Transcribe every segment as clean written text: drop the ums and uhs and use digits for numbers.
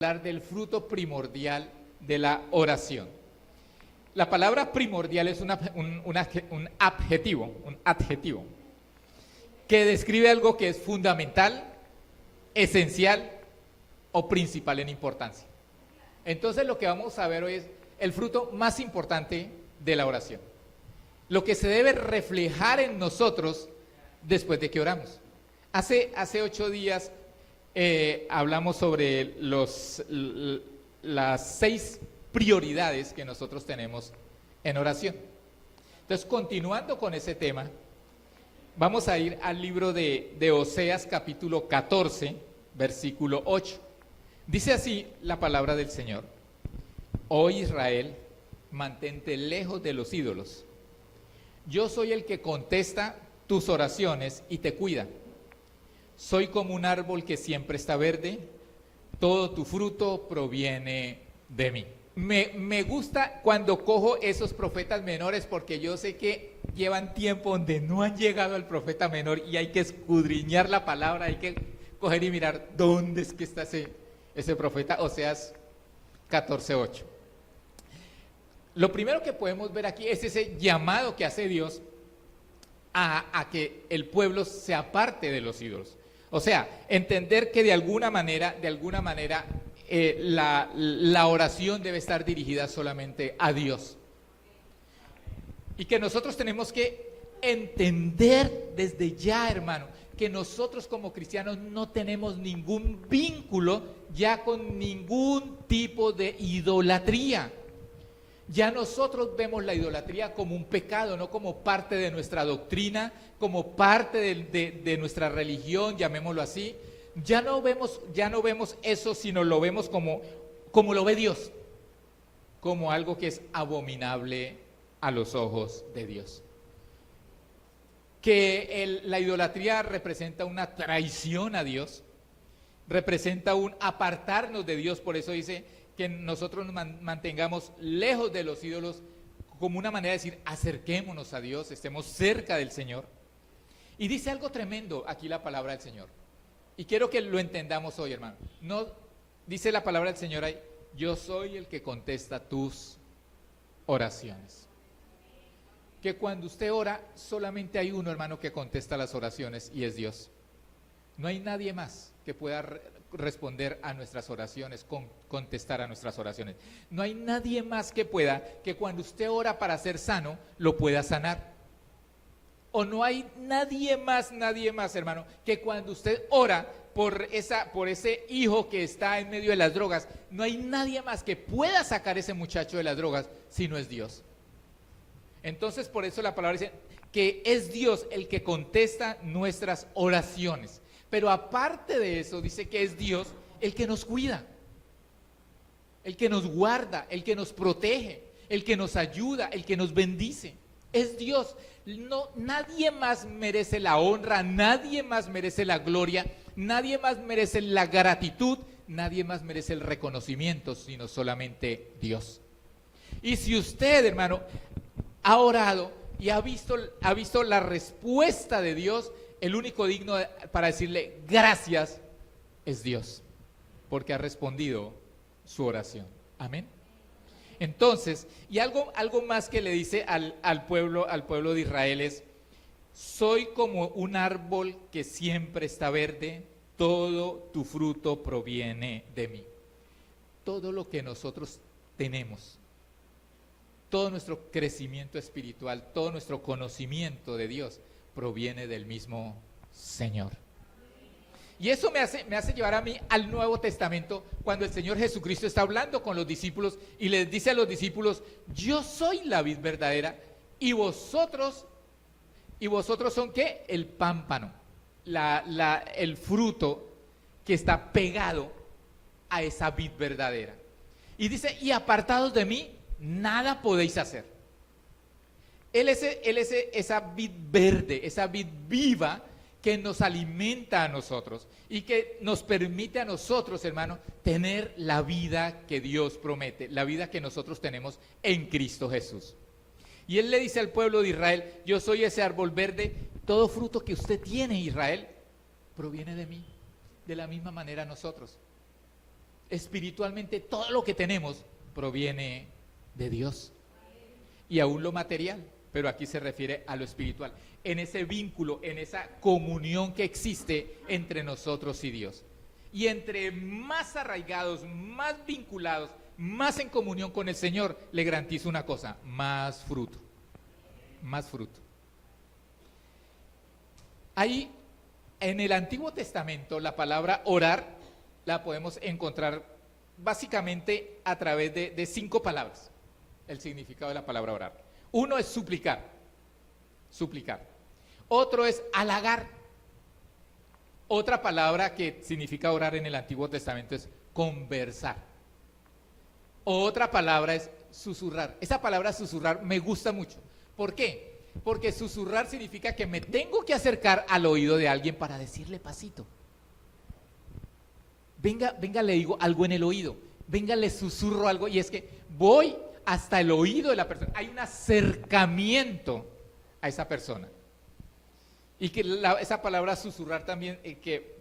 hablar del fruto primordial de la oración. La palabra primordial es un adjetivo que describe algo que es fundamental, esencial o principal en importancia. Entonces lo que vamos a ver hoy es el fruto más importante de la oración, lo que se debe reflejar en nosotros después de que oramos. Hace 8 días hablamos sobre las 6 prioridades que nosotros tenemos en oración. Entonces, continuando con ese tema, vamos a ir al libro de Oseas, capítulo 14, versículo 8. Dice así la palabra del Señor: Oh Israel, mantente lejos de los ídolos. Yo soy el que contesta tus oraciones y te cuida. Soy como un árbol que siempre está verde, todo tu fruto proviene de mí. Me gusta cuando cojo esos profetas menores, porque yo sé que llevan tiempo donde no han llegado al profeta menor y hay que escudriñar la palabra, hay que coger y mirar dónde es que está ese profeta. Oseas 14:8. Lo primero que podemos ver aquí es ese llamado que hace Dios a que el pueblo se aparte de los ídolos. O sea, entender que de alguna manera, la oración debe estar dirigida solamente a Dios. Y que nosotros tenemos que entender desde ya, hermano, que nosotros como cristianos no tenemos ningún vínculo ya con ningún tipo de idolatría. Ya nosotros vemos la idolatría como un pecado, no como parte de nuestra doctrina, como parte de nuestra religión, llamémoslo así. Ya no vemos eso, sino lo vemos como lo ve Dios, como algo que es abominable a los ojos de Dios. Que la idolatría representa una traición a Dios, representa un apartarnos de Dios. Por eso dice que nosotros nos mantengamos lejos de los ídolos, como una manera de decir, acerquémonos a Dios, estemos cerca del Señor. Y dice algo tremendo aquí la palabra del Señor, y quiero que lo entendamos hoy, hermano. No dice la palabra del Señor ahí: yo soy el que contesta tus oraciones. Que cuando usted ora, solamente hay uno, hermano, que contesta las oraciones, y es Dios. No hay nadie más que pueda responder a nuestras oraciones, contestar a nuestras oraciones. No hay nadie más que cuando usted ora para ser sano, lo pueda sanar. O no hay nadie más, hermano, que cuando usted ora por ese hijo que está en medio de las drogas, no hay nadie más que pueda sacar a ese muchacho de las drogas, sino es Dios. Entonces, por eso la palabra dice que es Dios el que contesta nuestras oraciones. Pero aparte de eso, dice que es Dios el que nos cuida, el que nos guarda, el que nos protege, el que nos ayuda, el que nos bendice. Es Dios. No, nadie más merece la honra, nadie más merece la gloria, nadie más merece la gratitud, nadie más merece el reconocimiento, sino solamente Dios. Y si usted, hermano, ha orado y ha visto la respuesta de Dios, el único digno para decirle gracias es Dios, porque ha respondido su oración. Amén. Entonces, y algo más que le dice al pueblo de Israel es: soy como un árbol que siempre está verde, todo tu fruto proviene de mí. Todo lo que nosotros tenemos, todo nuestro crecimiento espiritual, todo nuestro conocimiento de Dios proviene del mismo Señor. Y eso me hace llevar a mí al Nuevo Testamento, cuando el Señor Jesucristo está hablando con los discípulos y les dice a los discípulos: yo soy la vid verdadera y vosotros son ¿qué? El pámpano, el fruto que está pegado a esa vid verdadera. Y dice: y apartados de mí, nada podéis hacer. Él es esa vid verde, esa vid viva que nos alimenta a nosotros y que nos permite a nosotros, hermano, tener la vida que Dios promete, la vida que nosotros tenemos en Cristo Jesús. Y Él le dice al pueblo de Israel: yo soy ese árbol verde, todo fruto que usted tiene, Israel, proviene de mí. De la misma manera nosotros. Espiritualmente todo lo que tenemos proviene de Dios. Y aún lo material, pero aquí se refiere a lo espiritual, en ese vínculo, en esa comunión que existe entre nosotros y Dios. Y entre más arraigados, más vinculados, más en comunión con el Señor, le garantizo una cosa: más fruto, más fruto. Ahí, en el Antiguo Testamento, la palabra orar la podemos encontrar básicamente a través de 5 palabras, el significado de la palabra orar. Uno es suplicar, suplicar. Otro es halagar. Otra palabra que significa orar en el Antiguo Testamento es conversar. Otra palabra es susurrar. Esa palabra susurrar me gusta mucho. ¿Por qué? Porque susurrar significa que me tengo que acercar al oído de alguien para decirle pasito. Venga, le digo algo en el oído. Venga, le susurro algo, y es que voy hasta el oído de la persona. Hay un acercamiento a esa persona. Y que esa palabra susurrar también, que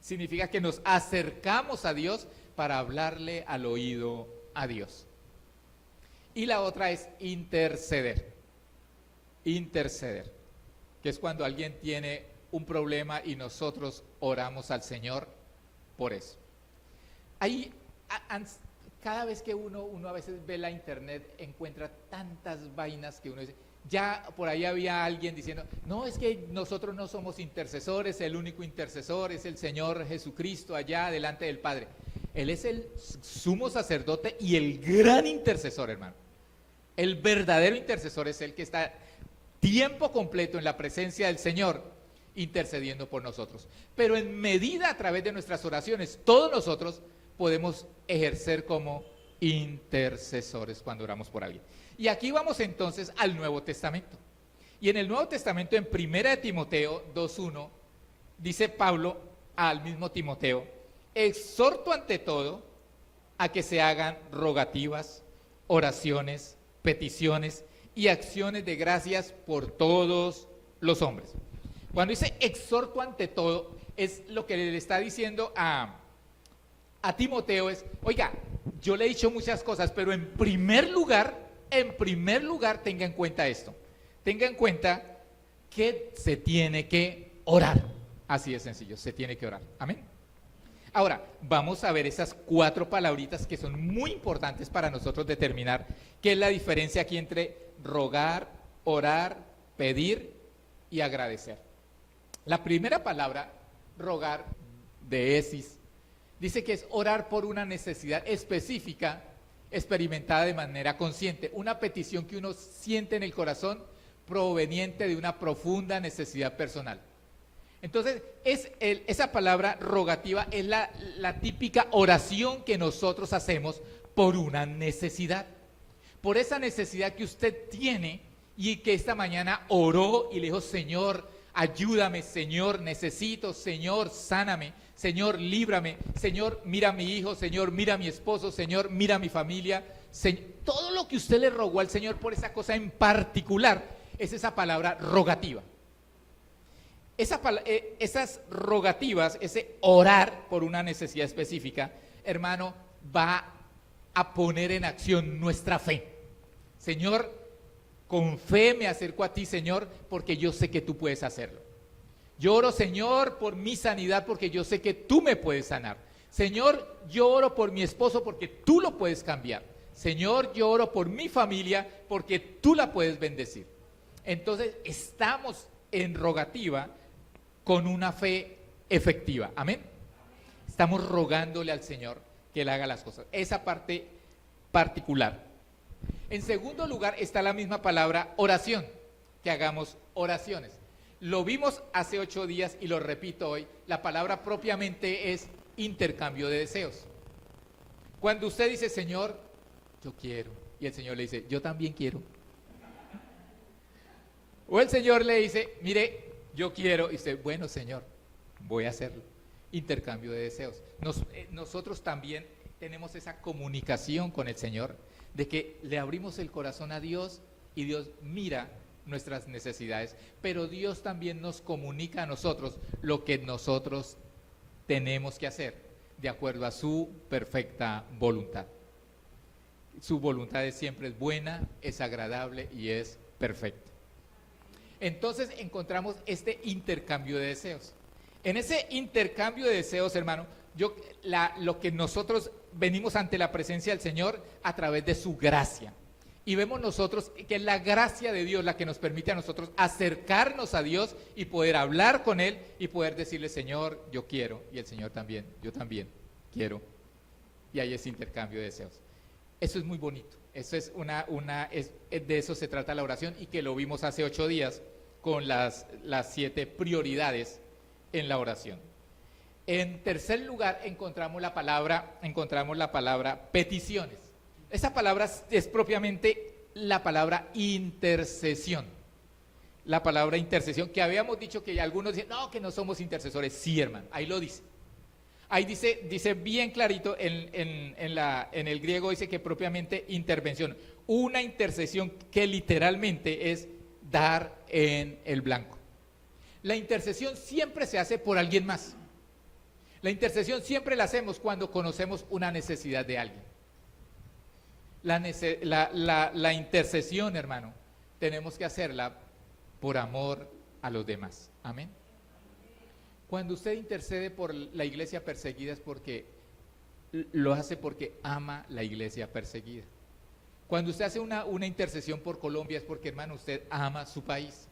significa que nos acercamos a Dios para hablarle al oído a Dios. Y la otra es interceder. Interceder, que es cuando alguien tiene un problema y nosotros oramos al Señor por eso. Ahí, cada vez que uno a veces ve la internet, encuentra tantas vainas que uno dice, ya por ahí había alguien diciendo, no, es que nosotros no somos intercesores, el único intercesor es el Señor Jesucristo allá delante del Padre. Él es el sumo sacerdote y el gran intercesor, hermano. El verdadero intercesor es el que está tiempo completo en la presencia del Señor, intercediendo por nosotros. Pero en medida, a través de nuestras oraciones, todos nosotros podemos ejercer como intercesores cuando oramos por alguien. Y aquí vamos entonces al Nuevo Testamento. Y en el Nuevo Testamento, en 1 de Timoteo 2:1, dice Pablo al mismo Timoteo: exhorto ante todo a que se hagan rogativas, oraciones, peticiones y acciones de gracias por todos los hombres. Cuando dice exhorto ante todo, es lo que le está diciendo a Timoteo es, oiga, yo le he dicho muchas cosas, pero en primer lugar, tenga en cuenta esto. Tenga en cuenta que se tiene que orar. Así de sencillo, se tiene que orar. Amén. Ahora, vamos a ver esas 4 palabritas que son muy importantes para nosotros determinar qué es la diferencia aquí entre rogar, orar, pedir y agradecer. La primera palabra, rogar, de esis, dice que es orar por una necesidad específica, experimentada de manera consciente, una petición que uno siente en el corazón proveniente de una profunda necesidad personal. Entonces, esa palabra rogativa es la típica oración que nosotros hacemos por una necesidad, por esa necesidad que usted tiene y que esta mañana oró y le dijo, Señor, ayúdame, Señor, necesito, Señor, sáname, Señor, líbrame, Señor, mira a mi hijo, Señor, mira a mi esposo, Señor, mira a mi familia. Todo lo que usted le rogó al Señor por esa cosa en particular es esa palabra rogativa. Esas rogativas, ese orar por una necesidad específica, hermano, va a poner en acción nuestra fe. Señor, con fe me acerco a ti, Señor, porque yo sé que tú puedes hacerlo. Yo oro, Señor, por mi sanidad, porque yo sé que tú me puedes sanar. Señor, yo oro por mi esposo, porque tú lo puedes cambiar. Señor, yo oro por mi familia, porque tú la puedes bendecir. Entonces, estamos en rogativa con una fe efectiva. Amén. Estamos rogándole al Señor que Él haga las cosas. Esa parte particular. En segundo lugar está la misma palabra oración, que hagamos oraciones. Lo vimos hace 8 días y lo repito hoy. La palabra propiamente es intercambio de deseos. Cuando usted dice, Señor, yo quiero, y el Señor le dice, yo también quiero. O el Señor le dice, mire, yo quiero, y usted, bueno, Señor, voy a hacerlo. Intercambio de deseos. Nosotros también tenemos esa comunicación con el Señor, de que le abrimos el corazón a Dios y Dios mira nuestras necesidades, pero Dios también nos comunica a nosotros lo que nosotros tenemos que hacer. de acuerdo a su perfecta voluntad. Su voluntad siempre es buena, es agradable y es perfecta. Entonces encontramos este intercambio de deseos. En ese intercambio de deseos, hermano, lo que nosotros venimos ante la presencia del Señor a través de su gracia. Y vemos nosotros que es la gracia de Dios la que nos permite a nosotros acercarnos a Dios y poder hablar con Él y poder decirle, Señor, yo quiero, y el Señor también, yo también quiero. Y hay ese intercambio de deseos. Eso es muy bonito. Eso es de eso se trata la oración, y que lo vimos hace 8 días con las 7 prioridades en la oración. En tercer lugar encontramos la palabra peticiones. Esa palabra es propiamente la palabra intercesión. La palabra intercesión, que habíamos dicho que algunos dicen, no, que no somos intercesores. Sí, hermano, ahí lo dice. Ahí dice bien clarito, en el griego dice que propiamente intervención. Una intercesión que literalmente es dar en el blanco. La intercesión siempre se hace por alguien más. La intercesión siempre la hacemos cuando conocemos una necesidad de alguien. La intercesión, hermano, tenemos que hacerla por amor a los demás. Amén. Cuando usted intercede por la iglesia perseguida es porque lo hace porque ama la iglesia perseguida. Cuando usted hace una intercesión por Colombia es porque, hermano, usted ama su país.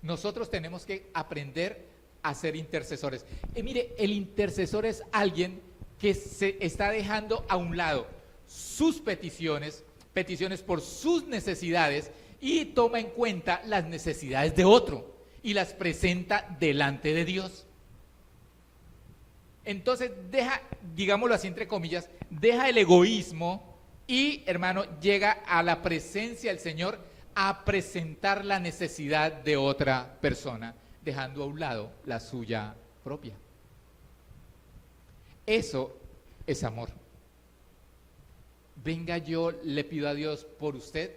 Nosotros tenemos que aprender a ser intercesores. Mire, el intercesor es alguien que se está dejando a un lado sus peticiones por sus necesidades, y toma en cuenta las necesidades de otro y las presenta delante de Dios. Entonces deja, digámoslo así entre comillas, deja el egoísmo y, hermano, llega a la presencia del Señor a presentar la necesidad de otra persona, dejando a un lado la suya propia. Eso es amor. Venga, yo le pido a Dios por usted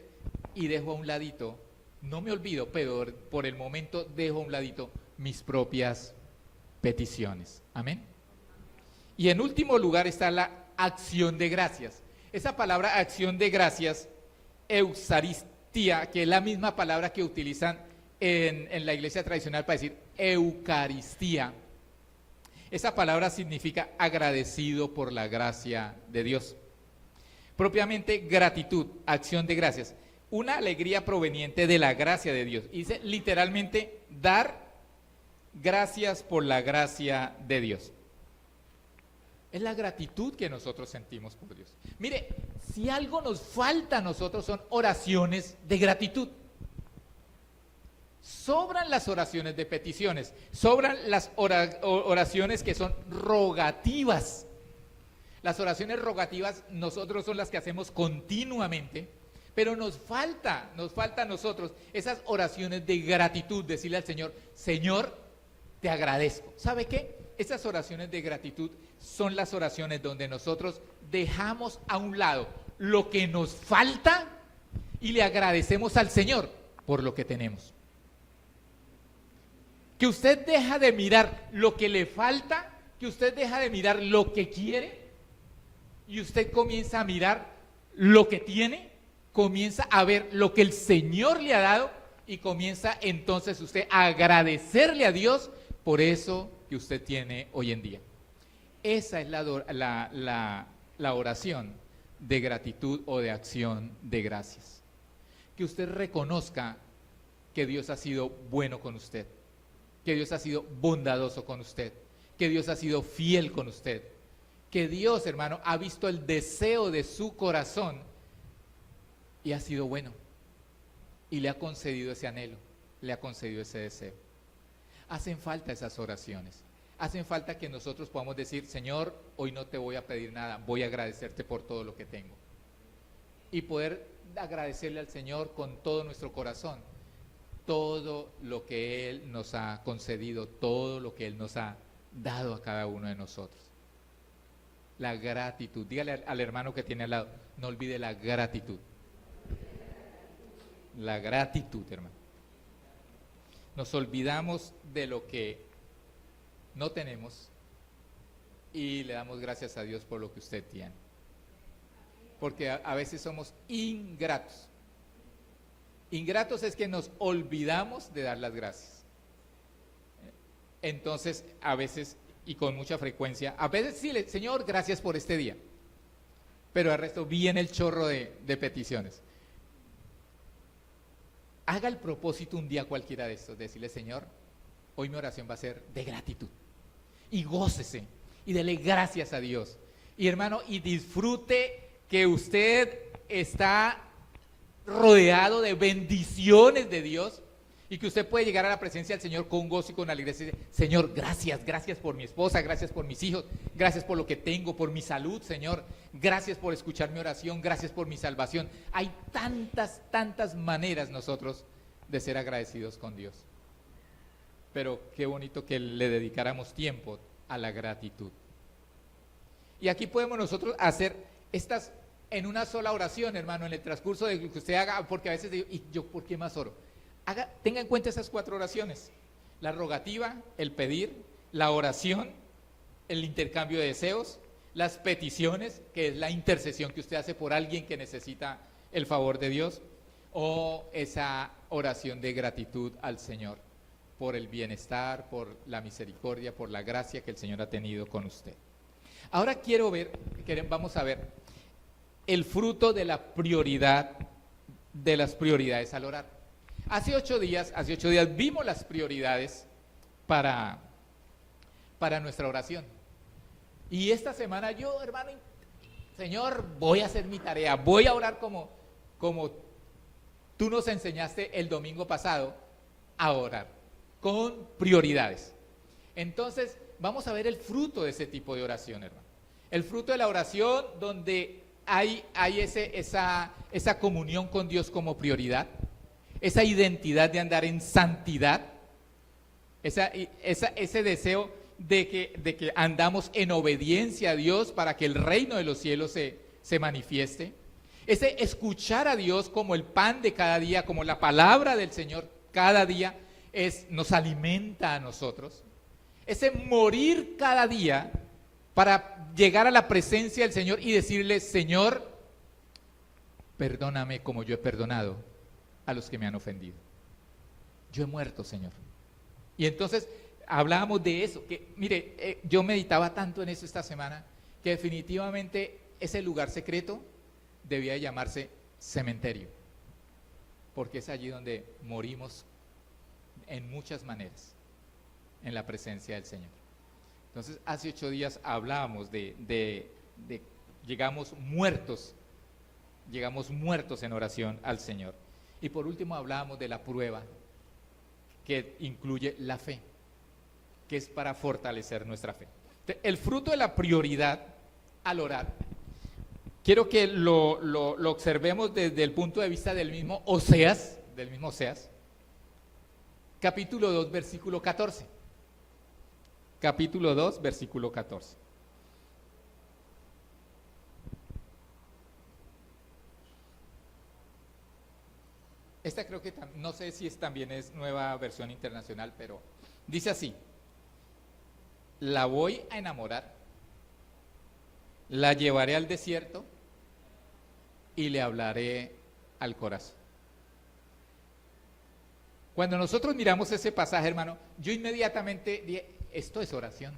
y dejo a un ladito, no me olvido, pero por el momento dejo a un ladito mis propias peticiones. Amén. Y en último lugar está la acción de gracias. Esa palabra acción de gracias, eucaristía, que es la misma palabra que utilizan en la iglesia tradicional para decir Eucaristía. Esa palabra significa agradecido por la gracia de Dios. Propiamente gratitud, acción de gracias, una alegría proveniente de la gracia de Dios. Dice literalmente dar gracias por la gracia de Dios. Es la gratitud que nosotros sentimos por Dios. Mire, si algo nos falta a nosotros son oraciones de gratitud. Sobran las oraciones de peticiones, sobran las oraciones que son rogativas. Las oraciones rogativas nosotros son las que hacemos continuamente, pero nos falta a nosotros esas oraciones de gratitud, decirle al Señor, Señor, te agradezco. ¿Sabe qué? Esas oraciones de gratitud son las oraciones donde nosotros dejamos a un lado lo que nos falta y le agradecemos al Señor por lo que tenemos. Que usted deja de mirar lo que le falta, que usted deja de mirar lo que quiere, y usted comienza a mirar lo que tiene, comienza a ver lo que el Señor le ha dado, y comienza entonces usted a agradecerle a Dios por eso que usted tiene hoy en día. Esa es la oración de gratitud o de acción de gracias. Que usted reconozca que Dios ha sido bueno con usted, que Dios ha sido bondadoso con usted, que Dios ha sido fiel con usted, que Dios, hermano, ha visto el deseo de su corazón y ha sido bueno y le ha concedido ese anhelo, le ha concedido ese deseo. Hacen falta esas oraciones, hacen falta que nosotros podamos decir, Señor, hoy no te voy a pedir nada, voy a agradecerte por todo lo que tengo. Y poder agradecerle al Señor con todo nuestro corazón, todo lo que Él nos ha concedido, todo lo que Él nos ha dado a cada uno de nosotros. La gratitud. Dígale al hermano que tiene al lado, no olvide la gratitud. La gratitud, hermano. Nos olvidamos de lo que no tenemos y le damos gracias a Dios por lo que usted tiene. Porque a veces somos ingratos. Ingratos es que nos olvidamos de dar las gracias. Entonces, a veces, y con mucha frecuencia, a veces sí, Señor, gracias por este día. Pero al resto viene el chorro de peticiones. Haga el propósito un día cualquiera de estos, de decirle, Señor, hoy mi oración va a ser de gratitud. Y gócese, y dele gracias a Dios. Y hermano, y disfrute que usted está rodeado de bendiciones de Dios y que usted puede llegar a la presencia del Señor con gozo y con alegría y decir, Señor, gracias, gracias por mi esposa, gracias por mis hijos, gracias por lo que tengo, por mi salud, Señor, gracias por escuchar mi oración, gracias por mi salvación. Hay tantas maneras nosotros de ser agradecidos con Dios. Pero qué bonito que le dedicáramos tiempo a la gratitud. Y aquí podemos nosotros hacer estas en una sola oración, hermano, en el transcurso de que usted haga, porque a veces digo, ¿y yo por qué más oro? Tenga en cuenta esas 4 oraciones: la rogativa, el pedir, la oración, el intercambio de deseos, las peticiones, que es la intercesión que usted hace por alguien que necesita el favor de Dios, o esa oración de gratitud al Señor por el bienestar, por la misericordia, por la gracia que el Señor ha tenido con usted. Ahora vamos a ver el fruto de la prioridad, de las prioridades al orar. Hace 8 días vimos las prioridades para nuestra oración. Y esta semana yo, hermano, Señor, voy a hacer mi tarea, voy a orar como tú nos enseñaste el domingo pasado a orar, con prioridades. Entonces, vamos a ver el fruto de ese tipo de oración, hermano. El fruto de la oración donde hay esa comunión con Dios como prioridad, esa identidad de andar en santidad, ese deseo de que andamos en obediencia a Dios para que el reino de los cielos se manifieste, ese escuchar a Dios como el pan de cada día, como la palabra del Señor cada día nos alimenta a nosotros, ese morir cada día para llegar a la presencia del Señor y decirle, Señor, perdóname como yo he perdonado a los que me han ofendido. Yo he muerto, Señor. Y entonces hablábamos de eso, que mire, yo meditaba tanto en eso esta semana, que definitivamente ese lugar secreto debía llamarse cementerio, porque es allí donde morimos en muchas maneras, en la presencia del Señor. Entonces, hace 8 días hablábamos de llegamos muertos en oración al Señor. Y por último hablábamos de la prueba, que incluye la fe, que es para fortalecer nuestra fe. El fruto de la prioridad al orar, quiero que lo observemos desde el punto de vista del mismo Oseas, capítulo 2, versículo 14. Capítulo 2, versículo 14. Esta creo que, no sé si también es nueva versión internacional, pero dice así: la voy a enamorar, la llevaré al desierto y le hablaré al corazón. Cuando nosotros miramos ese pasaje, hermano, yo inmediatamente dije, esto es oración.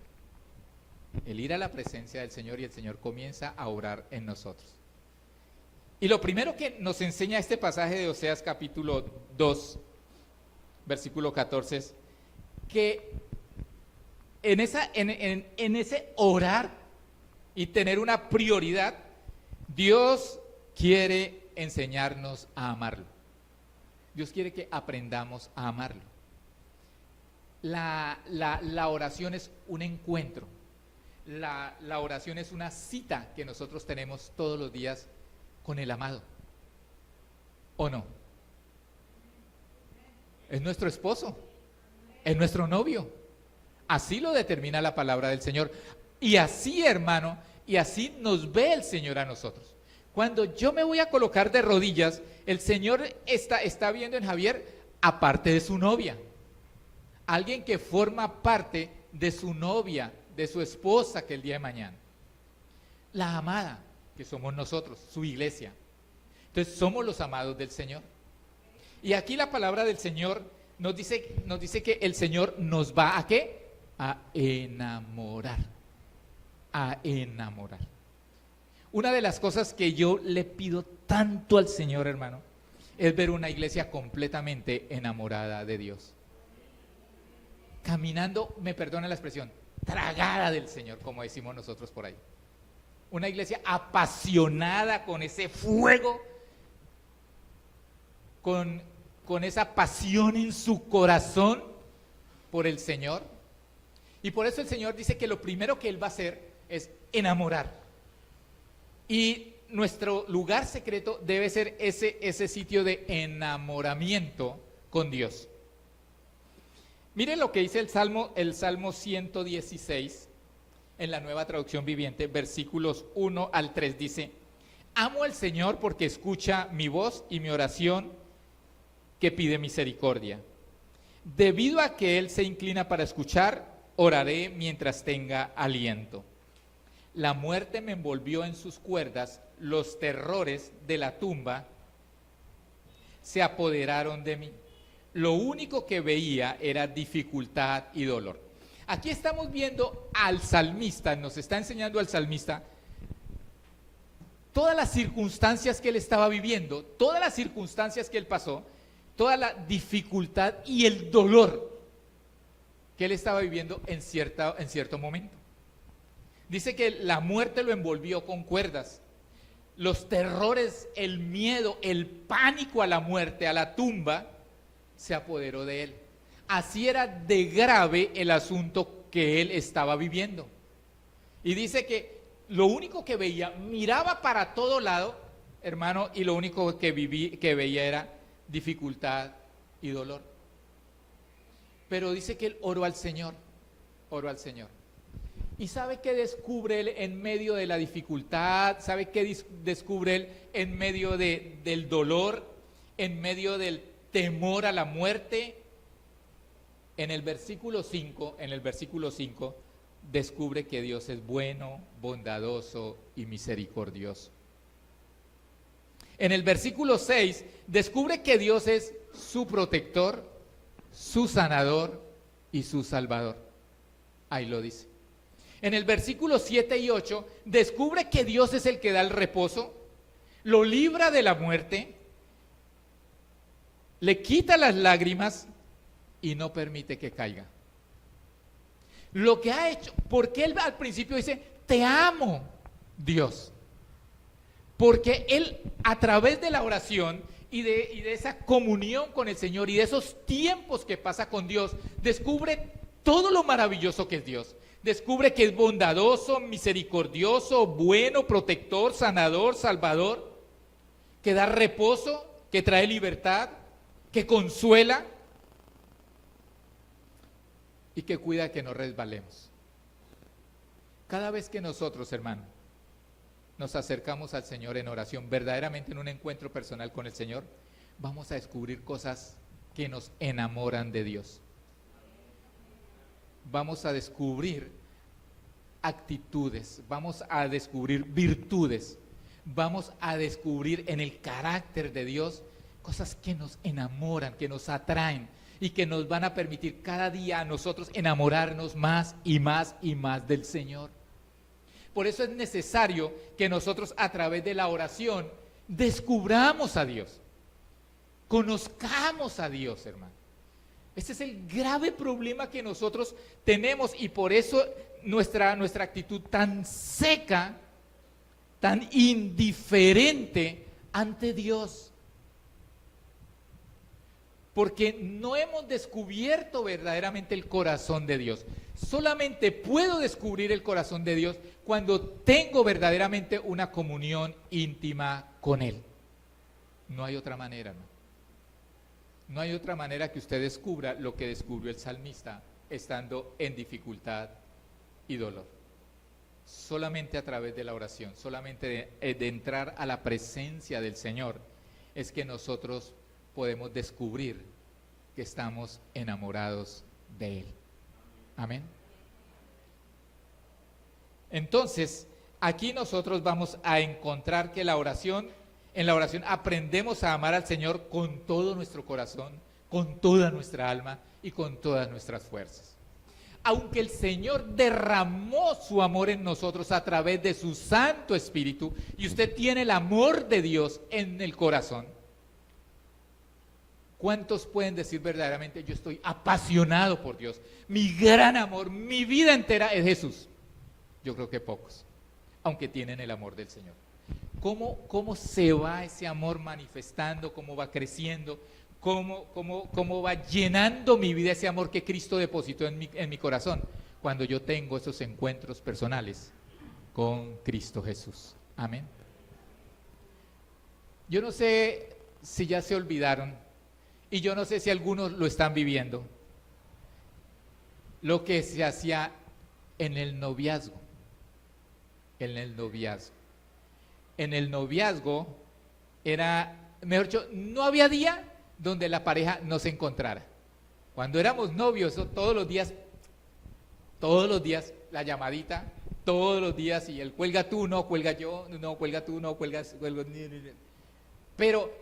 El ir a la presencia del Señor y el Señor comienza a orar en nosotros. Y lo primero que nos enseña este pasaje de Oseas capítulo 2, versículo 14, es que en ese orar y tener una prioridad, Dios quiere enseñarnos a amarlo. Dios quiere que aprendamos a amarlo. La oración es un encuentro. La oración es una cita que nosotros tenemos todos los días con el amado, ¿o no? Es nuestro esposo, es nuestro novio. Así lo determina la palabra del Señor. Y así, hermano, y así nos ve el Señor a nosotros. Cuando yo me voy a colocar de rodillas, el Señor está viendo en Javier, aparte de su novia, alguien que forma parte de su novia, de su esposa que el día de mañana. La amada, que somos nosotros, su iglesia. Entonces somos los amados del Señor. Y aquí la palabra del Señor nos dice que el Señor nos va ¿a qué? A enamorar. A enamorar. Una de las cosas que yo le pido tanto al Señor, hermano, es ver una iglesia completamente enamorada de Dios. Caminando, me perdona la expresión, tragada del Señor, como decimos nosotros por ahí. Una iglesia apasionada con ese fuego, con esa pasión en su corazón por el Señor. Y por eso el Señor dice que lo primero que Él va a hacer es enamorar. Y nuestro lugar secreto debe ser ese sitio de enamoramiento con Dios. Miren lo que dice el Salmo 116, en la Nueva Traducción Viviente, versículos 1 al 3, dice: amo al Señor porque escucha mi voz y mi oración que pide misericordia. Debido a que Él se inclina para escuchar, oraré mientras tenga aliento. La muerte me envolvió en sus cuerdas, los terrores de la tumba se apoderaron de mí. Lo único que veía era dificultad y dolor. Aquí estamos viendo al salmista, nos está enseñando al salmista todas las circunstancias que él estaba viviendo, todas las circunstancias que él pasó, toda la dificultad y el dolor que él estaba viviendo en cierto momento. Dice que la muerte lo envolvió con cuerdas. Los terrores, el miedo, el pánico a la muerte, a la tumba, se apoderó de él. Así era de grave el asunto que él estaba viviendo. Y dice que lo único que veía, miraba para todo lado, hermano, y lo único que veía era dificultad y dolor. Pero dice que él oró al Señor, oró al Señor. ¿Y sabe qué descubre él en medio de la dificultad? ¿Sabe qué descubre él en medio del dolor? En medio del temor a la muerte. En el versículo 5, descubre que Dios es bueno, bondadoso y misericordioso. En el versículo 6, descubre que Dios es su protector, su sanador y su salvador. Ahí lo dice. En el versículo 7 y 8, descubre que Dios es el que da el reposo, lo libra de la muerte, le quita las lágrimas y no permite que caiga. Lo que ha hecho, porque él al principio dice, te amo, Dios. Porque él, a través de la oración y de esa comunión con el Señor y de esos tiempos que pasa con Dios, descubre todo lo maravilloso que es Dios. Descubre que es bondadoso, misericordioso, bueno, protector, sanador, salvador, que da reposo, que trae libertad, que consuela y que cuida que no resbalemos. Cada vez que nosotros, hermano, nos acercamos al Señor en oración, verdaderamente en un encuentro personal con el Señor, vamos a descubrir cosas que nos enamoran de Dios. Vamos a descubrir actitudes, vamos a descubrir virtudes, vamos a descubrir en el carácter de Dios cosas que nos enamoran, que nos atraen y que nos van a permitir cada día a nosotros enamorarnos más y más y más del Señor. Por eso es necesario que nosotros a través de la oración descubramos a Dios, conozcamos a Dios, hermano. Este es el grave problema que nosotros tenemos y por eso nuestra actitud tan seca, tan indiferente ante Dios. Porque no hemos descubierto verdaderamente el corazón de Dios. Solamente puedo descubrir el corazón de Dios cuando tengo verdaderamente una comunión íntima con Él. No hay otra manera, ¿no? No hay otra manera que usted descubra lo que descubrió el salmista estando en dificultad y dolor. Solamente a través de la oración, solamente de entrar a la presencia del Señor, es que nosotros podemos descubrir que estamos enamorados de Él. Amén. Entonces, aquí nosotros vamos a encontrar que en la oración aprendemos a amar al Señor con todo nuestro corazón, con toda nuestra alma y con todas nuestras fuerzas. Aunque el Señor derramó su amor en nosotros a través de su Santo Espíritu, y usted tiene el amor de Dios en el corazón, ¿cuántos pueden decir verdaderamente, yo estoy apasionado por Dios? Mi gran amor, mi vida entera es Jesús. Yo creo que pocos, aunque tienen el amor del Señor. ¿Cómo se va ese amor manifestando? ¿Cómo va creciendo? ¿Cómo va llenando mi vida ese amor que Cristo depositó en mi corazón? Cuando yo tengo esos encuentros personales con Cristo Jesús. Amén. Yo no sé si ya se olvidaron, y yo no sé si algunos lo están viviendo, lo que se hacía en el noviazgo. En el noviazgo era, mejor dicho, no había día donde la pareja no se encontrara. Cuando éramos novios, todos los días, la llamadita, todos los días, y el cuelga tú, no cuelga yo, no cuelga tú, no cuelgas, cuelgo. Pero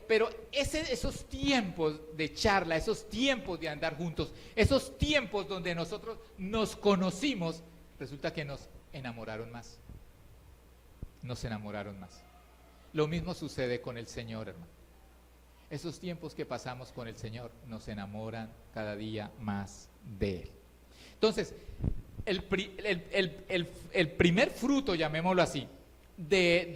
esos tiempos de charla, esos tiempos de andar juntos, esos tiempos donde nosotros nos conocimos, resulta que nos enamoraron más. Nos enamoraron más. Lo mismo sucede con el Señor, hermano. Esos tiempos que pasamos con el Señor nos enamoran cada día más de Él. Entonces, el primer fruto, llamémoslo así, de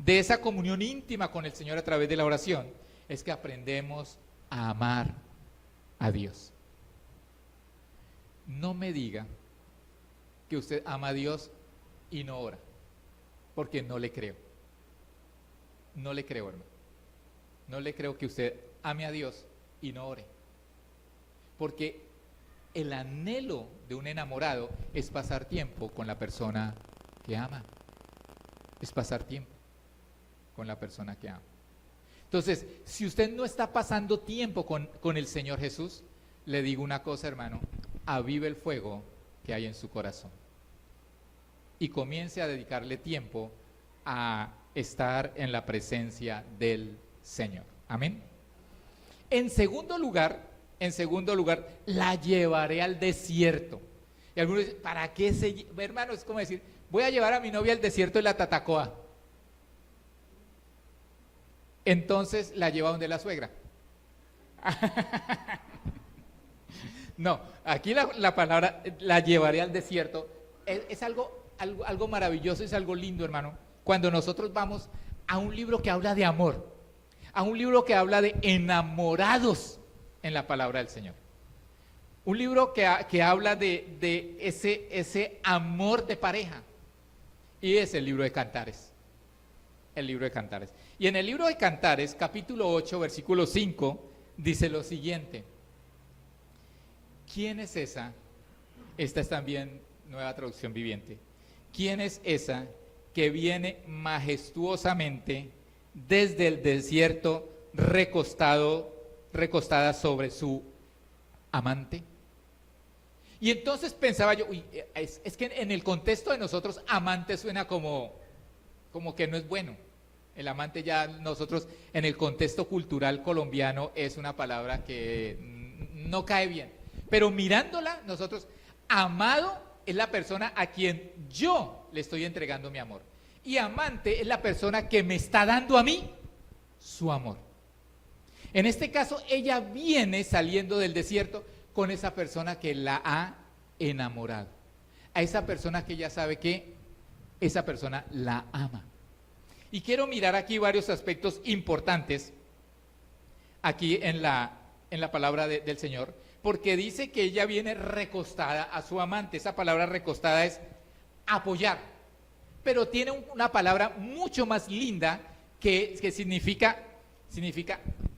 esa comunión íntima con el Señor a través de la oración, es que aprendemos a amar a Dios. No me diga que usted ama a Dios y no ora, porque no le creo. No le creo, hermano. No le creo que usted ame a Dios y no ore. Porque el anhelo de un enamorado es pasar tiempo con la persona que ama. Es pasar tiempo con la persona que ama. Entonces, si usted no está pasando tiempo con el Señor Jesús, le digo una cosa, hermano, avive el fuego que hay en su corazón y comience a dedicarle tiempo a estar en la presencia del Señor. Amén. En segundo lugar, la llevaré al desierto. Y algunos dicen, ¿para qué hermano? Es como decir, voy a llevar a mi novia al desierto de la Tatacoa. Entonces la lleva donde la suegra. No, aquí la palabra la llevaré al desierto es algo maravilloso, es algo lindo, hermano. Cuando nosotros vamos a un libro que habla de amor, a un libro que habla de enamorados en la palabra del Señor. Un libro que habla de ese amor de pareja. Y es el libro de Cantares. El libro de Cantares. Y en el libro de Cantares, capítulo 8, versículo 5, dice lo siguiente. ¿Quién es esa? Esta es también Nueva Traducción Viviente. ¿Quién es esa que viene majestuosamente desde el desierto recostada sobre su amante? Y entonces pensaba yo, es que en el contexto de nosotros amante suena como que no es bueno. El amante ya nosotros en el contexto cultural colombiano es una palabra que no cae bien. Pero mirándola nosotros, amado es la persona a quien yo le estoy entregando mi amor. Y amante es la persona que me está dando a mí su amor. En este caso, ella viene saliendo del desierto con esa persona que la ha enamorado. A esa persona que ya sabe que esa persona la ama. Y quiero mirar aquí varios aspectos importantes aquí en la palabra del Señor, porque dice que ella viene recostada a su amante. Esa palabra recostada es apoyar, pero tiene una palabra mucho más linda que significa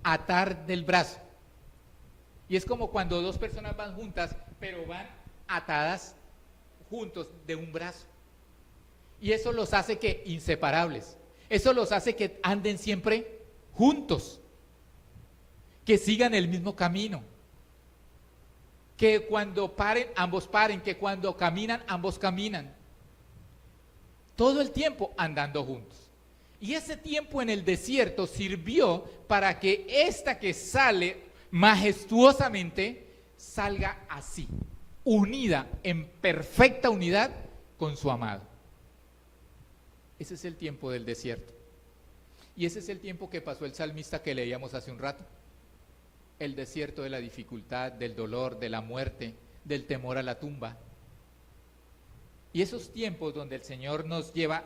atar del brazo. Y es como cuando dos personas van juntas, pero van atadas juntos de un brazo. Y eso los hace que inseparables. Eso los hace que anden siempre juntos, que sigan el mismo camino, que cuando paren, ambos paren, que cuando caminan, ambos caminan. todo el tiempo andando juntos. Y ese tiempo en el desierto sirvió para que esta que sale majestuosamente salga así, unida, en perfecta unidad con su amado. Ese es el tiempo del desierto. Y ese es el tiempo que pasó el salmista que leíamos hace un rato. El desierto de la dificultad, del dolor, de la muerte, del temor a la tumba. Y esos tiempos donde el Señor nos lleva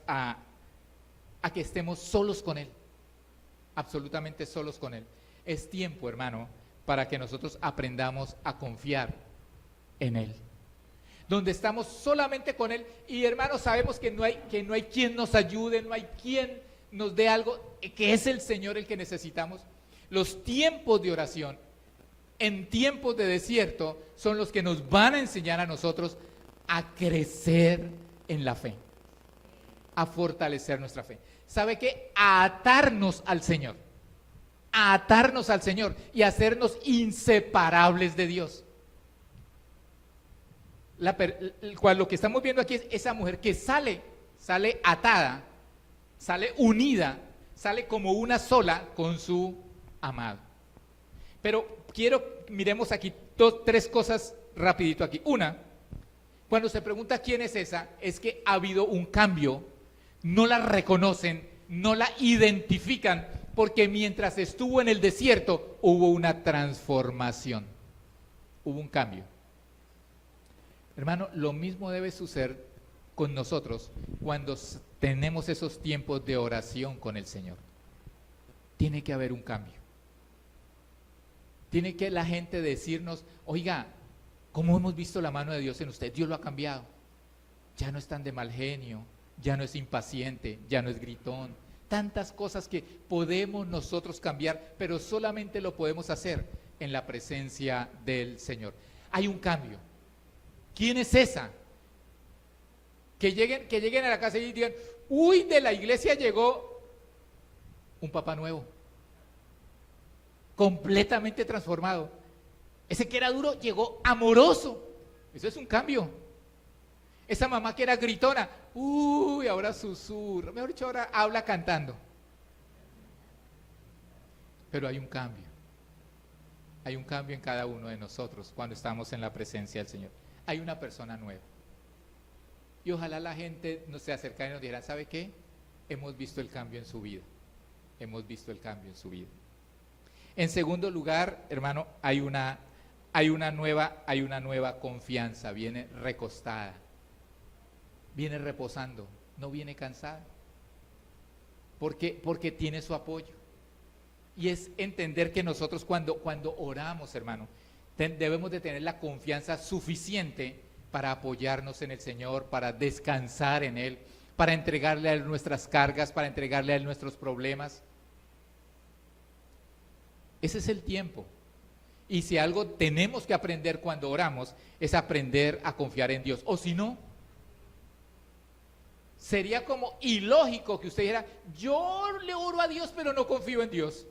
a que estemos solos con Él, absolutamente solos con Él. Es tiempo, hermano, para que nosotros aprendamos a confiar en Él. Donde estamos solamente con Él y, hermanos, sabemos que no hay quien nos ayude, no hay quien nos dé algo, que es el Señor el que necesitamos. Los tiempos de oración en tiempos de desierto son los que nos van a enseñar a nosotros a crecer en la fe, a fortalecer nuestra fe. ¿Sabe qué? A atarnos al Señor y hacernos inseparables de Dios. Lo que estamos viendo aquí es esa mujer que sale atada, sale unida, sale como una sola con su amado. Pero miremos aquí tres cosas rapidito aquí. Una, cuando se pregunta quién es esa, es que ha habido un cambio, no la reconocen, no la identifican, porque mientras estuvo en el desierto hubo una transformación, hubo un cambio. Hermano, lo mismo debe suceder con nosotros cuando tenemos esos tiempos de oración con el Señor. Tiene que haber un cambio. Tiene que la gente decirnos, oiga, ¿cómo hemos visto la mano de Dios en usted? Dios lo ha cambiado. Ya no es tan de mal genio, ya no es impaciente, ya no es gritón. Tantas cosas que podemos nosotros cambiar, pero solamente lo podemos hacer en la presencia del Señor. Hay un cambio. ¿Quién es esa? Que lleguen a la casa y digan, uy, de la iglesia llegó un papá nuevo, completamente transformado. Ese que era duro llegó amoroso. Eso es un cambio. Esa mamá que era gritona, uy, ahora susurra, mejor dicho, ahora habla cantando. Pero hay un cambio. Hay un cambio en cada uno de nosotros cuando estamos en la presencia del Señor. Hay una persona nueva. Y ojalá la gente nos se acercara y nos dijera, ¿sabe qué? Hemos visto el cambio en su vida. Hemos visto el cambio en su vida. En segundo lugar, hermano, hay una nueva confianza. Viene recostada. Viene reposando. No viene cansada. Porque tiene su apoyo. Y es entender que nosotros cuando oramos, hermano, debemos de tener la confianza suficiente para apoyarnos en el Señor, para descansar en Él, para entregarle a Él nuestras cargas, para entregarle a Él nuestros problemas. Ese es el tiempo. Y si algo tenemos que aprender cuando oramos, es aprender a confiar en Dios. O si no, sería como ilógico que usted dijera, yo le oro a Dios, pero no confío en Dios.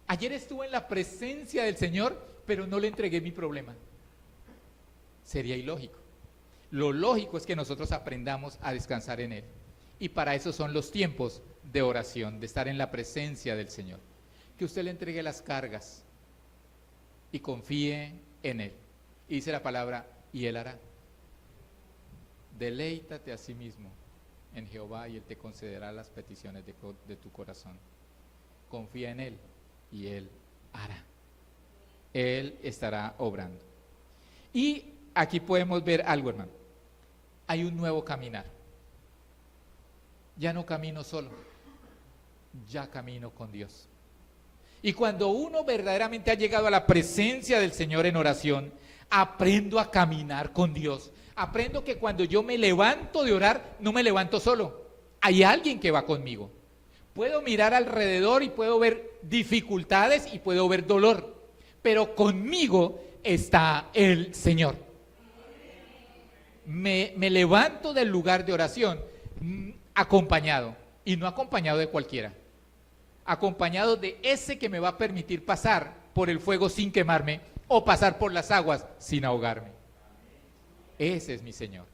Ayer estuve en la presencia del Señor, pero no le entregué mi problema. Sería ilógico. Lo lógico es que nosotros aprendamos a descansar en Él. Y para eso son los tiempos de oración, de estar en la presencia del Señor. Que usted le entregue las cargas y confíe en Él. Y dice la palabra, y Él hará. Deleítate a sí mismo en Jehová y Él te concederá las peticiones de tu corazón. Confía en Él y Él hará. Él estará obrando. Y aquí podemos ver algo, hermano. Hay un nuevo caminar. Ya no camino solo, ya camino con Dios. Y cuando uno verdaderamente ha llegado a la presencia del Señor en oración, aprendo a caminar con Dios. Aprendo que cuando yo me levanto de orar, no me levanto solo. Hay alguien que va conmigo. Puedo mirar alrededor y puedo ver dificultades y puedo ver dolor, pero conmigo está el Señor. Me levanto del lugar de oración acompañado, y no acompañado de cualquiera, acompañado de ese que me va a permitir pasar por el fuego sin quemarme o pasar por las aguas sin ahogarme. Ese es mi Señor.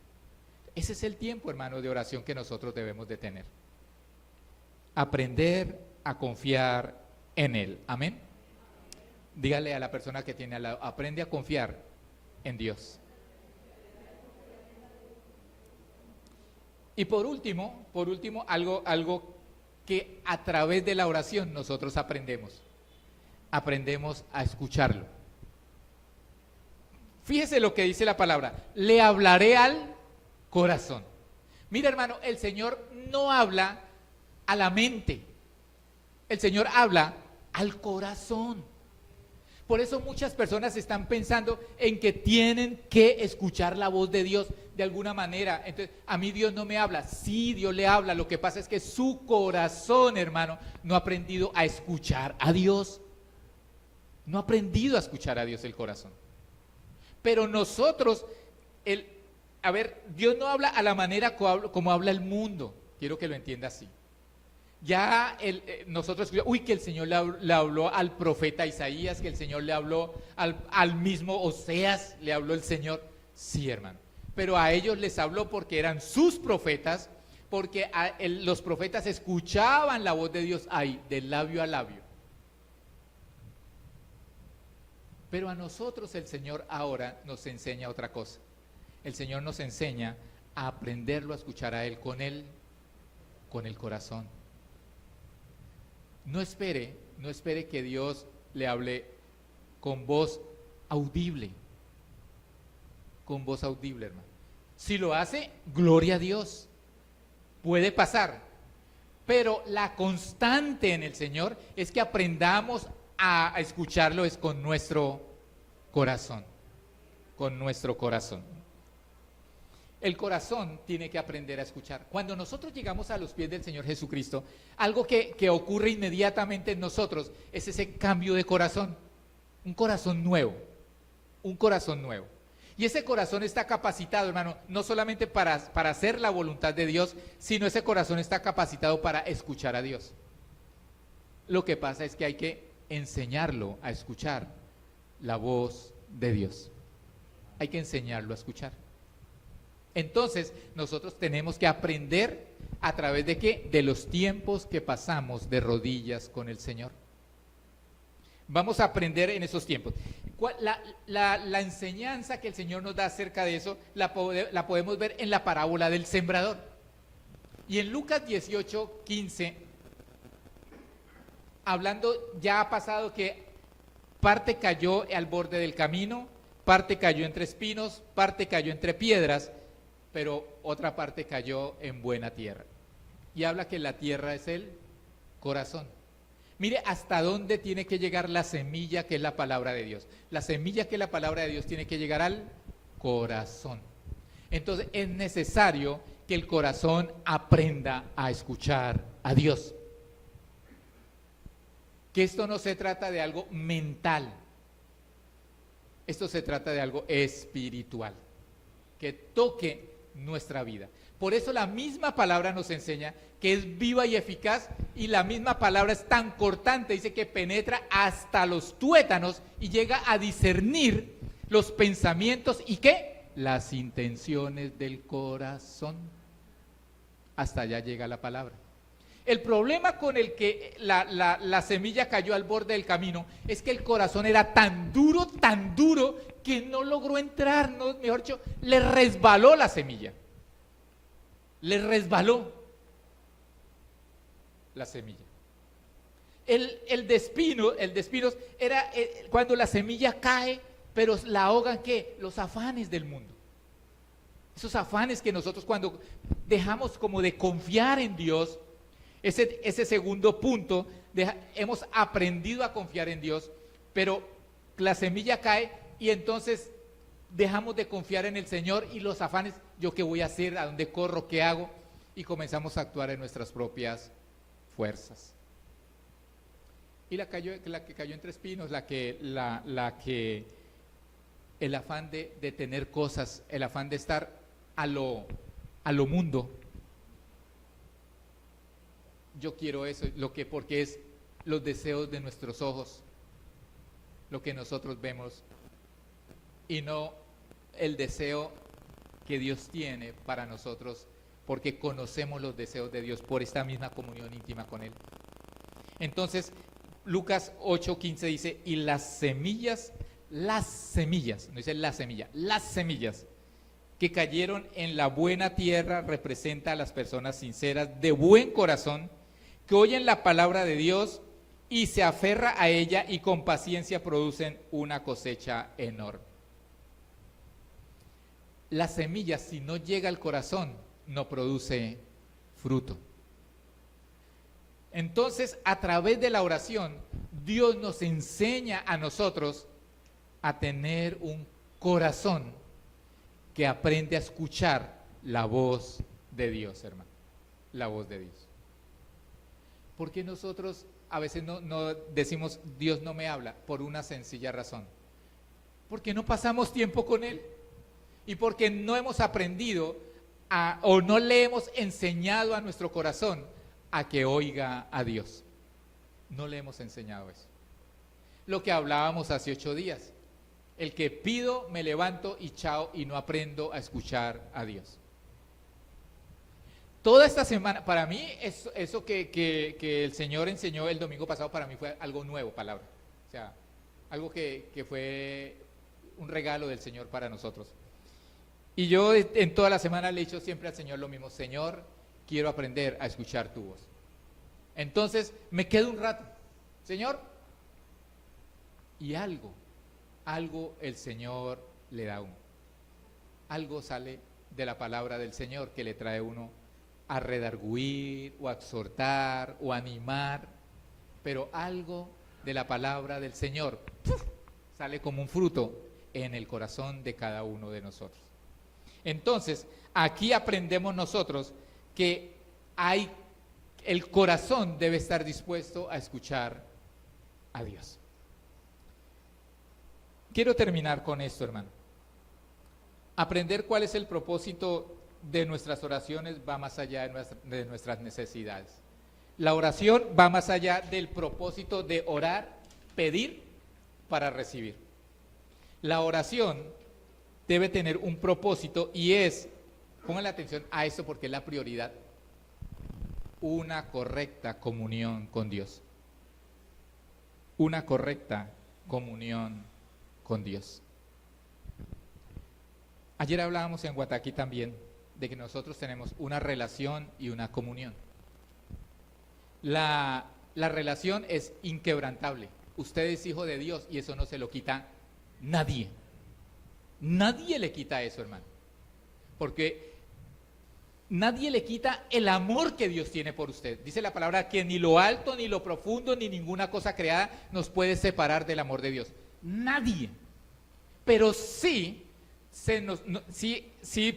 Ese es el tiempo, hermano, de oración que nosotros debemos de tener. Aprender a confiar en Él. Amén. Dígale a la persona que tiene al lado, aprende a confiar en Dios. Y por último, algo que a través de la oración nosotros aprendemos a escucharlo. Fíjese lo que dice la palabra, le hablaré al corazón. Mira, hermano, el Señor no habla a la mente, el Señor habla al corazón. Por eso muchas personas están pensando en que tienen que escuchar la voz de Dios de alguna manera. Entonces, a mí Dios no me habla. Sí, Dios le habla. Lo que pasa es que su corazón, hermano, no ha aprendido a escuchar a Dios. No ha aprendido a escuchar a Dios el corazón. Pero nosotros, Dios no habla a la manera como habla el mundo. Quiero que lo entienda así. Ya nosotros escuchamos, que el Señor le habló al profeta Isaías, que el Señor le habló al mismo Oseas, le habló el Señor. Sí, hermano. Pero a ellos les habló porque eran sus profetas, porque los profetas escuchaban la voz de Dios ahí, de labio a labio. Pero a nosotros el Señor ahora nos enseña otra cosa. El Señor nos enseña a aprenderlo a escuchar a Él con el corazón. No espere que Dios le hable con voz audible. Con voz audible, hermano. Si lo hace, gloria a Dios. Puede pasar. Pero la constante en el Señor es que aprendamos a escucharlo es con nuestro corazón. Con nuestro corazón. El corazón tiene que aprender a escuchar. Cuando nosotros llegamos a los pies del Señor Jesucristo, algo que ocurre inmediatamente en nosotros es ese cambio de corazón. Un corazón nuevo. Un corazón nuevo. Y ese corazón está capacitado, hermano, no solamente para hacer la voluntad de Dios, sino ese corazón está capacitado para escuchar a Dios. Lo que pasa es que hay que enseñarlo a escuchar la voz de Dios. Hay que enseñarlo a escuchar. Entonces, nosotros tenemos que aprender a través de ¿qué? De los tiempos que pasamos de rodillas con el Señor. Vamos a aprender en esos tiempos. La enseñanza que el Señor nos da acerca de eso, la podemos ver en la parábola del sembrador. Y en Lucas 18:15, hablando, ya ha pasado que parte cayó al borde del camino, parte cayó entre espinos, parte cayó entre piedras, pero otra parte cayó en buena tierra. Y habla que la tierra es el corazón. Mire hasta dónde tiene que llegar la semilla que es la palabra de Dios. La semilla que es la palabra de Dios tiene que llegar al corazón. Entonces es necesario que el corazón aprenda a escuchar a Dios. Que esto no se trata de algo mental. Esto se trata de algo espiritual. Que toque nuestra vida. Por eso la misma palabra nos enseña que es viva y eficaz, y la misma palabra es tan cortante, dice que penetra hasta los tuétanos y llega a discernir los pensamientos y ¿qué? Las intenciones del corazón. Hasta allá llega la palabra. El problema con el que la semilla cayó al borde del camino es que el corazón era tan duro, que no logró entrar, no, mejor dicho, le resbaló la semilla. Le resbaló la semilla. El de espinos era cuando la semilla cae, pero la ahogan ¿qué? Los afanes del mundo. Esos afanes que nosotros cuando dejamos como de confiar en Dios, ese segundo punto, hemos aprendido a confiar en Dios, pero la semilla cae y entonces dejamos de confiar en el Señor y los afanes, ¿yo qué voy a hacer? ¿A dónde corro? ¿Qué hago? Y comenzamos a actuar en nuestras propias fuerzas. Y la que cayó entre espinos, el afán de tener cosas, el afán de estar a lo mundo. Yo quiero eso, porque es los deseos de nuestros ojos, lo que nosotros vemos, y no el deseo que Dios tiene para nosotros, porque conocemos los deseos de Dios por esta misma comunión íntima con Él. Entonces, Lucas 8:15 dice, y las semillas, no dice la semilla, las semillas que cayeron en la buena tierra representa a las personas sinceras, de buen corazón, que oyen la palabra de Dios y se aferra a ella y con paciencia producen una cosecha enorme. La semilla, si no llega al corazón, no produce fruto. Entonces, a través de la oración, Dios nos enseña a nosotros a tener un corazón que aprende a escuchar la voz de Dios, hermano. La voz de Dios. Porque nosotros a veces no decimos, Dios no me habla, por una sencilla razón. Porque no pasamos tiempo con Él. Y porque no hemos aprendido o no le hemos enseñado a nuestro corazón a que oiga a Dios. No le hemos enseñado eso. Lo que hablábamos hace 8 días. El que pido, me levanto y chao, y no aprendo a escuchar a Dios. Toda esta semana, para mí, eso que el Señor enseñó el domingo pasado, para mí fue algo nuevo, palabra. O sea, algo que fue un regalo del Señor para nosotros. Y yo en toda la semana le he dicho siempre al Señor lo mismo: Señor, quiero aprender a escuchar tu voz. Entonces me quedo un rato, Señor, y algo el Señor le da a uno. Algo sale de la palabra del Señor que le trae a uno a redarguir o a exhortar o a animar, pero algo de la palabra del Señor sale como un fruto en el corazón de cada uno de nosotros. Entonces, aquí aprendemos nosotros que el corazón debe estar dispuesto a escuchar a Dios. Quiero terminar con esto, hermano. Aprender cuál es el propósito de nuestras oraciones va más allá de nuestras necesidades. La oración va más allá del propósito de orar, pedir para recibir. La oración debe tener un propósito y es, pongan atención a esto porque es la prioridad, una correcta comunión con Dios. Una correcta comunión con Dios. Ayer hablábamos en Guataquí también de que nosotros tenemos una relación y una comunión. La relación es inquebrantable. Usted es hijo de Dios y eso no se lo quita nadie. Nadie le quita eso, hermano. Porque nadie le quita el amor que Dios tiene por usted. Dice la palabra que ni lo alto, ni lo profundo, ni ninguna cosa creada nos puede separar del amor de Dios. Nadie. Pero sí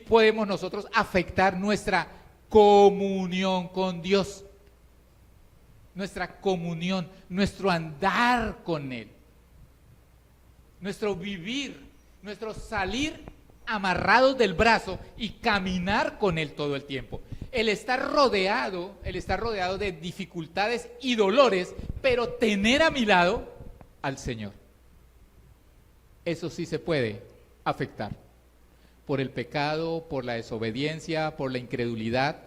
podemos nosotros afectar nuestra comunión con Dios. Nuestra comunión, nuestro andar con Él. Nuestro vivir, nuestro salir amarrados del brazo y caminar con Él todo el tiempo. El estar rodeado de dificultades y dolores, pero tener a mi lado al Señor. Eso sí se puede afectar. Por el pecado, por la desobediencia, por la incredulidad,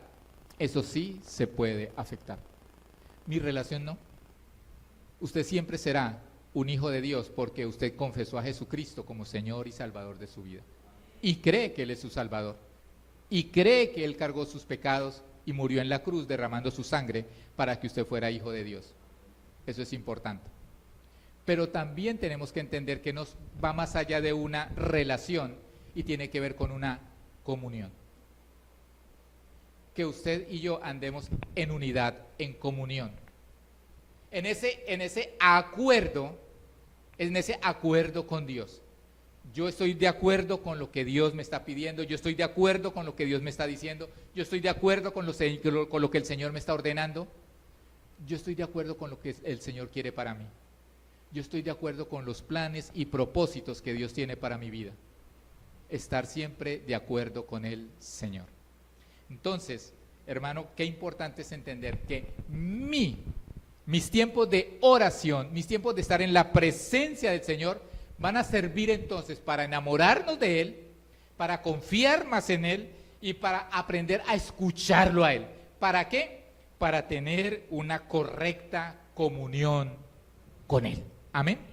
eso sí se puede afectar. Mi relación no. Usted siempre será un hijo de Dios porque usted confesó a Jesucristo como Señor y Salvador de su vida. Y cree que Él es su Salvador. Y cree que Él cargó sus pecados y murió en la cruz derramando su sangre para que usted fuera hijo de Dios. Eso es importante. Pero también tenemos que entender que nos va más allá de una relación y tiene que ver con una comunión. Que usted y yo andemos en unidad, en comunión. En ese acuerdo con Dios. Yo estoy de acuerdo con lo que Dios me está pidiendo, yo estoy de acuerdo con lo que Dios me está diciendo, yo estoy de acuerdo con lo que el Señor me está ordenando, yo estoy de acuerdo con lo que el Señor quiere para mí. Yo estoy de acuerdo con los planes y propósitos que Dios tiene para mi vida. Estar siempre de acuerdo con el Señor. Entonces, hermano, qué importante es entender que mis tiempos de oración, mis tiempos de estar en la presencia del Señor, van a servir entonces para enamorarnos de Él, para confiar más en Él y para aprender a escucharlo a Él. ¿Para qué? Para tener una correcta comunión con Él. Amén.